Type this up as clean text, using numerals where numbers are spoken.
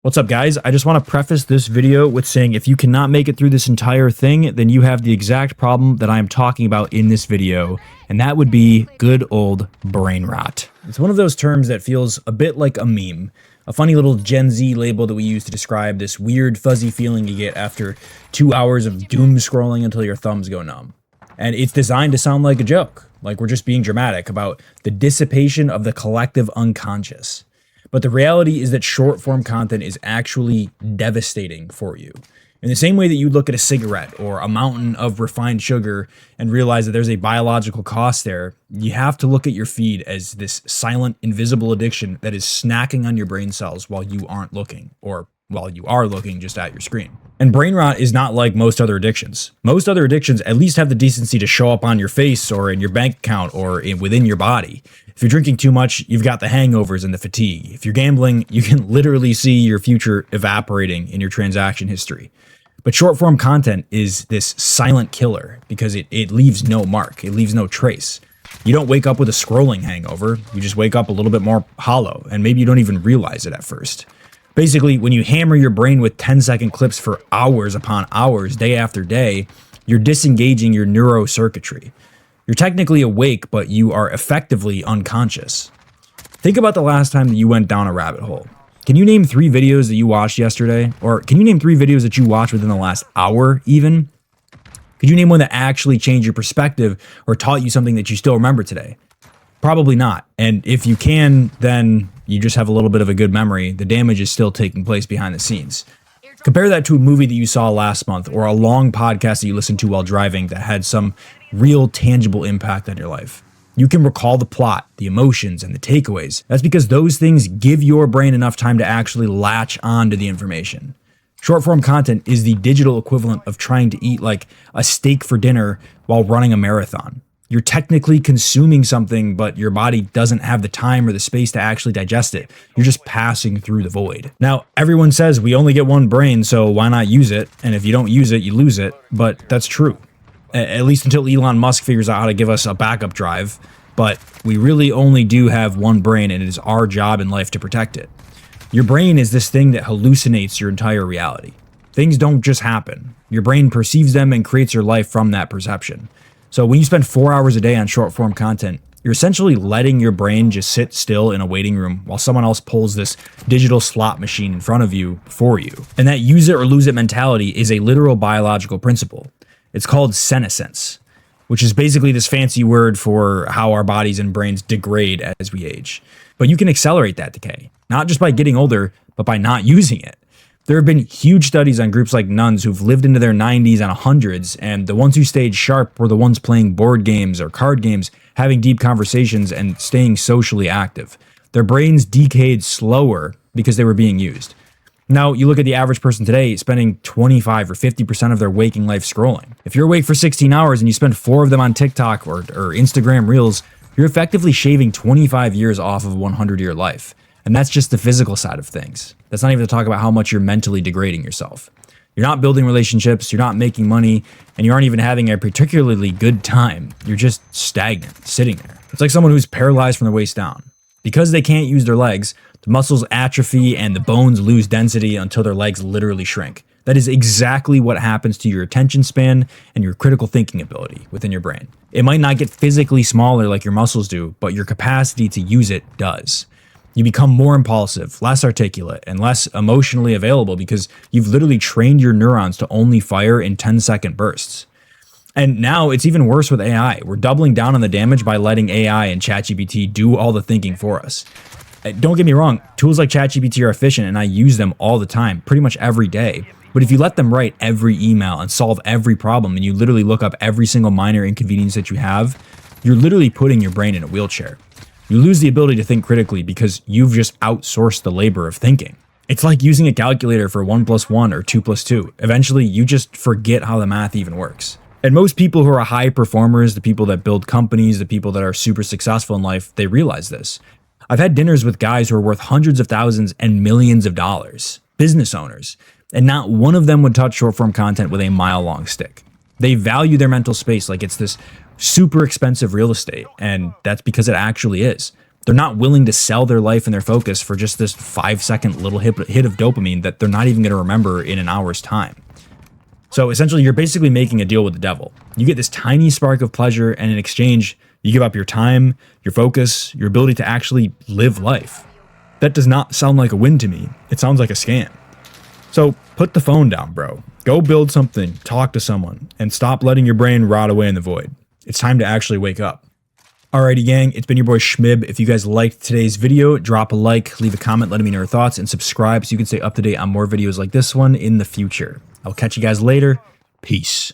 What's up, guys? I just want to preface this video with saying if you cannot make it through this entire thing, then you have the exact problem that I am talking about in this video, and that would be good old brain rot. It's one of those terms that feels a bit like a meme, a funny little Gen Z label that we use to describe this weird fuzzy feeling you get after 2 hours of doom scrolling until your thumbs go numb. And it's designed to sound like a joke, like we're just being dramatic about the dissipation of the collective unconscious. But the reality is that short form content is actually devastating for you. In the same way that you look at a cigarette or a mountain of refined sugar and realize that there's a biological cost there, you have to look at your feed as this silent, invisible addiction that is snacking on your brain cells while you aren't looking, or while you are looking just at your screen. And brain rot is not like most other addictions. Most other addictions at least have the decency to show up on your face or in your bank account or within your body. If you're drinking too much, you've got the hangovers and the fatigue. If you're gambling, you can literally see your future evaporating in your transaction history. But short form content is this silent killer because it leaves no mark. It leaves no trace. You don't wake up with a scrolling hangover. You just wake up a little bit more hollow, and maybe you don't even realize it at first. Basically, when you hammer your brain with 10-second clips for hours upon hours, day after day, you're disengaging your neurocircuitry. You're technically awake, but you are effectively unconscious. Think about the last time that you went down a rabbit hole. Can you name 3 videos that you watched yesterday? Or can you name 3 videos that you watched within the last hour even? Could you name one that actually changed your perspective or taught you something that you still remember today? Probably not. And if you can, then you just have a little bit of a good memory. The damage is still taking place behind the scenes. Compare that to a movie that you saw last month or a long podcast that you listened to while driving that had some real tangible impact on your life. You can recall the plot, the emotions, and the takeaways. That's because those things give your brain enough time to actually latch on to the information. Short form content is the digital equivalent of trying to eat like a steak for dinner while running a marathon. You're technically consuming something, but your body doesn't have the time or the space to actually digest it. You're just passing through the void. Now, everyone says we only get one brain, so why not use it? And if you don't use it, you lose it. But that's true. At least until Elon Musk figures out how to give us a backup drive. But we really only do have one brain, and it is our job in life to protect it. Your brain is this thing that hallucinates your entire reality. Things don't just happen. Your brain perceives them and creates your life from that perception. So when you spend 4 hours a day on short form content, you're essentially letting your brain just sit still in a waiting room while someone else pulls this digital slot machine in front of you for you. And that use it or lose it mentality is a literal biological principle. It's called senescence, which is basically this fancy word for how our bodies and brains degrade as we age. But you can accelerate that decay, not just by getting older, but by not using it. There have been huge studies on groups like nuns who've lived into their 90s and 100s, and the ones who stayed sharp were the ones playing board games or card games, having deep conversations, and staying socially active. Their brains decayed slower because they were being used. Now, you look at the average person today spending 25 or 50% of their waking life scrolling. If you're awake for 16 hours and you spend 4 of them on TikTok or Instagram Reels, you're effectively shaving 25 years off of a 100-year life. And that's just the physical side of things. That's not even to talk about how much you're mentally degrading yourself. You're not building relationships, you're not making money, and you aren't even having a particularly good time. You're just stagnant, sitting there. It's like someone who's paralyzed from the waist down. Because they can't use their legs, the muscles atrophy and the bones lose density until their legs literally shrink. That is exactly what happens to your attention span and your critical thinking ability within your brain. It might not get physically smaller like your muscles do, but your capacity to use it does. You become more impulsive, less articulate, and less emotionally available because you've literally trained your neurons to only fire in 10-second bursts. And now it's even worse with AI. We're doubling down on the damage by letting AI and ChatGPT do all the thinking for us. Don't get me wrong, tools like ChatGPT are efficient and I use them all the time, pretty much every day. But if you let them write every email and solve every problem and you literally look up every single minor inconvenience that you have, you're literally putting your brain in a wheelchair. You lose the ability to think critically because you've just outsourced the labor of thinking. It's like using a calculator for 1 + 1 or 2 + 2. Eventually, you just forget how the math even works. And most people who are high performers, the people that build companies, the people that are super successful in life, they realize this. I've had dinners with guys who are worth hundreds of thousands and millions of dollars, business owners, and not one of them would touch short form content with a mile-long stick. They value their mental space like it's this super expensive real estate, and that's because it actually is. They're not willing to sell their life and their focus for just this 5-second little hit of dopamine that they're not even going to remember in an hour's time. So essentially, you're basically making a deal with the devil. You get this tiny spark of pleasure, and in exchange, you give up your time, your focus, your ability to actually live life. That does not sound like a win to me. It sounds like a scam. So put the phone down, bro. Go build something, talk to someone, and stop letting your brain rot away in the void. It's time to actually wake up. Alrighty, gang, it's been your boy Schmib. If you guys liked today's video, drop a like, leave a comment, letting me know your thoughts, and subscribe so you can stay up to date on more videos like this one in the future. I'll catch you guys later. Peace.